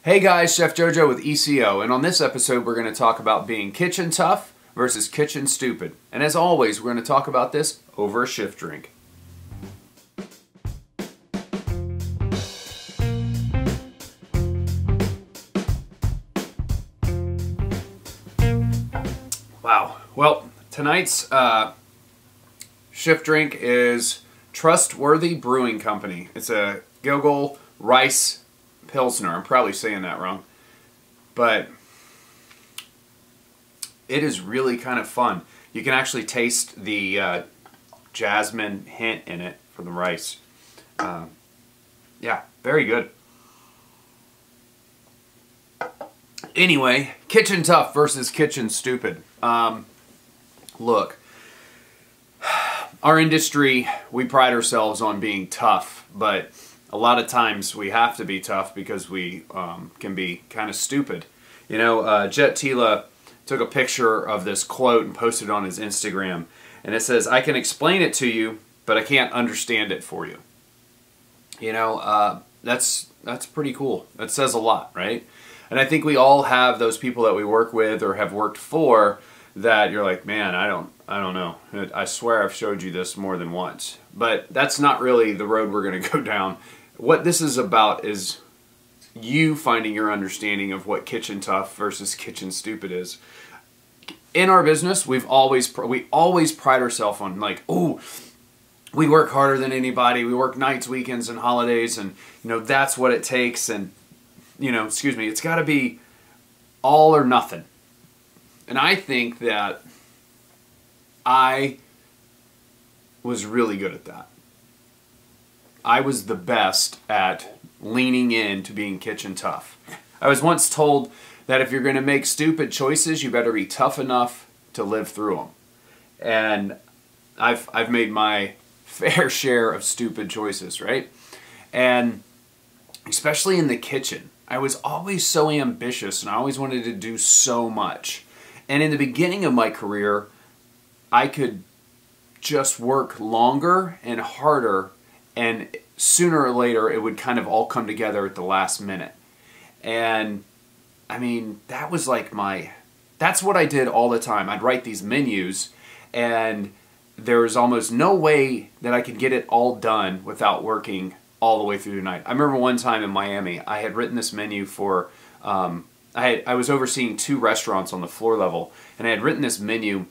Hey guys, Chef Jojo with ECO, and on this episode we're going to talk about being kitchen tough versus kitchen stupid. And as always, we're going to talk about this over a shift drink. Wow. Well, tonight's shift drink is Trustworthy Brewing Company. It's a Gilgal Rice Pilsner. I'm probably saying that wrong, but it is really kind of fun. You can actually taste the jasmine hint in it from the rice. Yeah, very good. Anyway, kitchen tough versus kitchen stupid. Look, our industry, we pride ourselves on being tough, but a lot of times we have to be tough because we can be kind of stupid. You know, Jet Tila took a picture of this quote and posted it on his Instagram, and it says, "I can explain it to you, but I can't understand it for you." You know, that's pretty cool. That says a lot, right? And I think we all have those people that we work with or have worked for that you're like, man, I don't know. I swear I've showed you this more than once. But that's not really the road we're going to go down. What this is about is you finding your understanding of what kitchen tough versus kitchen stupid is. In our business, we always pride ourselves on like, oh, we work harder than anybody. We work nights, weekends, and holidays, and you know that's what it takes. And you know, excuse me, it's got to be all or nothing. And I think that I was really good at that. I was the best at leaning into being kitchen tough. I was once told that if you're going to make stupid choices, you better be tough enough to live through them. And I've made my fair share of stupid choices, right? And especially in the kitchen, I was always so ambitious and I always wanted to do so much. And in the beginning of my career, I could just work longer and harder, and sooner or later it would kind of all come together at the last minute. And I mean, that was like that's what I did all the time. I'd write these menus and there was almost no way that I could get it all done without working all the way through the night. I remember one time in Miami, I had written this menu for, I was overseeing 2 restaurants on the floor level, and I had written this menu.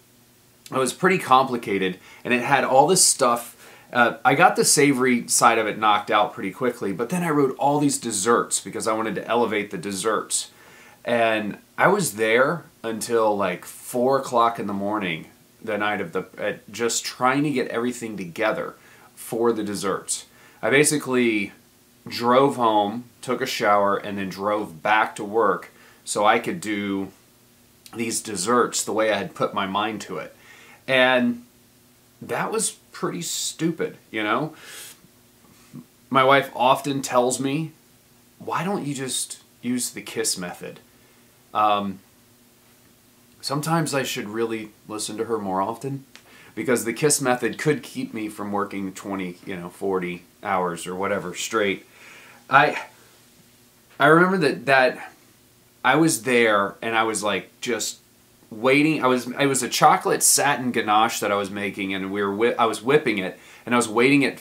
It was pretty complicated, and it had all this stuff. I got the savory side of it knocked out pretty quickly, but then I wrote all these desserts because I wanted to elevate the desserts. And I was there until like 4 o'clock in the morning the night of just trying to get everything together for the desserts. I basically drove home, took a shower, and then drove back to work so I could do these desserts the way I had put my mind to it. And that was pretty stupid, you know? My wife often tells me, why don't you just use the KISS method? Sometimes I should really listen to her more often, because the KISS method could keep me from working 20, 40 hours or whatever straight. I remember that I was there and I was like just waiting. It was a chocolate satin ganache that I was making, and I was whipping it, and I was waiting it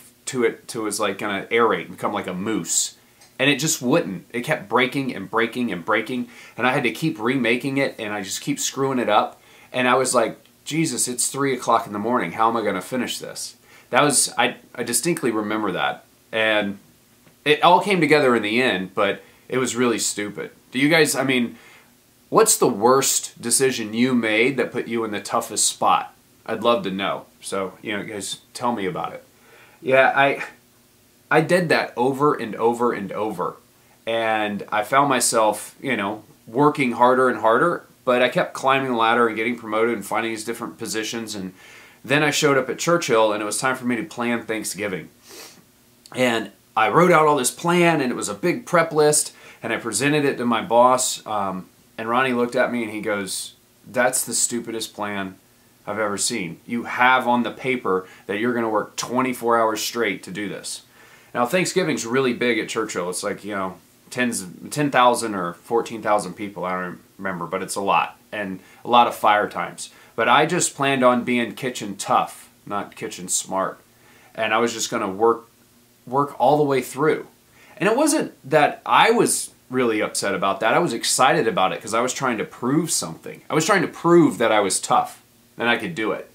was like gonna aerate and become like a mousse. And it just wouldn't. It kept breaking and breaking and breaking, and I had to keep remaking it, and I just keep screwing it up. And I was like, Jesus, it's 3 o'clock in the morning. How am I going to finish this? I distinctly remember that. And it all came together in the end, but it was really stupid. Do you guys, I mean, what's the worst decision you made that put you in the toughest spot? I'd love to know. So, guys, tell me about it. Yeah, I did that over and over and over. And I found myself, working harder and harder. But I kept climbing the ladder and getting promoted and finding these different positions. And then I showed up at Churchill, and it was time for me to plan Thanksgiving. And I wrote out all this plan, and it was a big prep list, and I presented it to my boss. And Ronnie looked at me, and he goes, "That's the stupidest plan I've ever seen. You have on the paper that you're going to work 24 hours straight to do this." Now, Thanksgiving's really big at Churchill. It's like, 10,000 or 14,000 people. I don't remember, but it's a lot, and a lot of fire times. But I just planned on being kitchen tough, not kitchen smart. And I was just going to work all the way through. And it wasn't that I was really upset about that. I was excited about it because I was trying to prove something. I was trying to prove that I was tough and I could do it.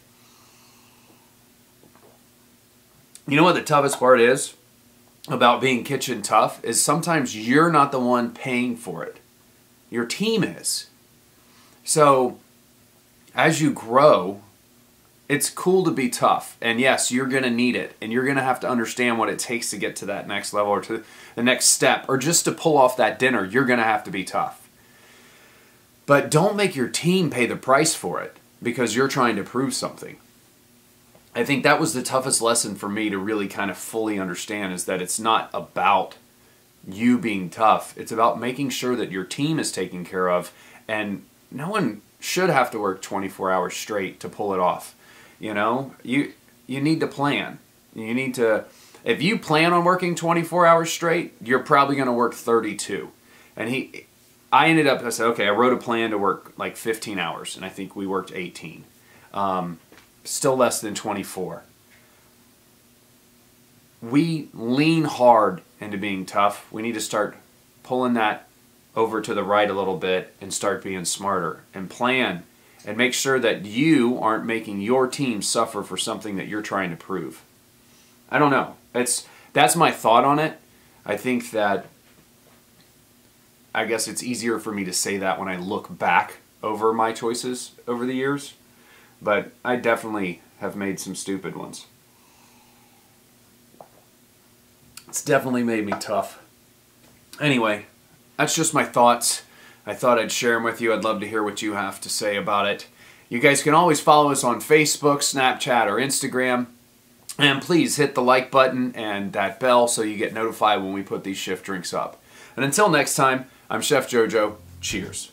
You know what the toughest part is about being kitchen tough is sometimes you're not the one paying for it. Your team is. So as you grow, it's cool to be tough. And yes, you're going to need it. And you're going to have to understand what it takes to get to that next level or to the next step. Or just to pull off that dinner, you're going to have to be tough. But don't make your team pay the price for it because you're trying to prove something. I think that was the toughest lesson for me to really kind of fully understand, is that it's not about you being tough. It's about making sure that your team is taken care of, and no one should have to work 24 hours straight to pull it off. You know, you need to plan. You need to, if you plan on working 24 hours straight, you're probably going to work 32. And I said, okay, I wrote a plan to work like 15 hours, and I think we worked 18. Still less than 24. We lean hard into being tough. We need to start pulling that over to the right a little bit and start being smarter and plan and make sure that you aren't making your team suffer for something that you're trying to prove. I don't know. That's my thought on it. I think that, I guess it's easier for me to say that when I look back over my choices over the years. But I definitely have made some stupid ones. It's definitely made me tough. Anyway, that's just my thoughts. I thought I'd share them with you. I'd love to hear what you have to say about it. You guys can always follow us on Facebook, Snapchat, or Instagram. And please hit the like button and that bell so you get notified when we put these shift drinks up. And until next time, I'm Chef Jojo. Cheers.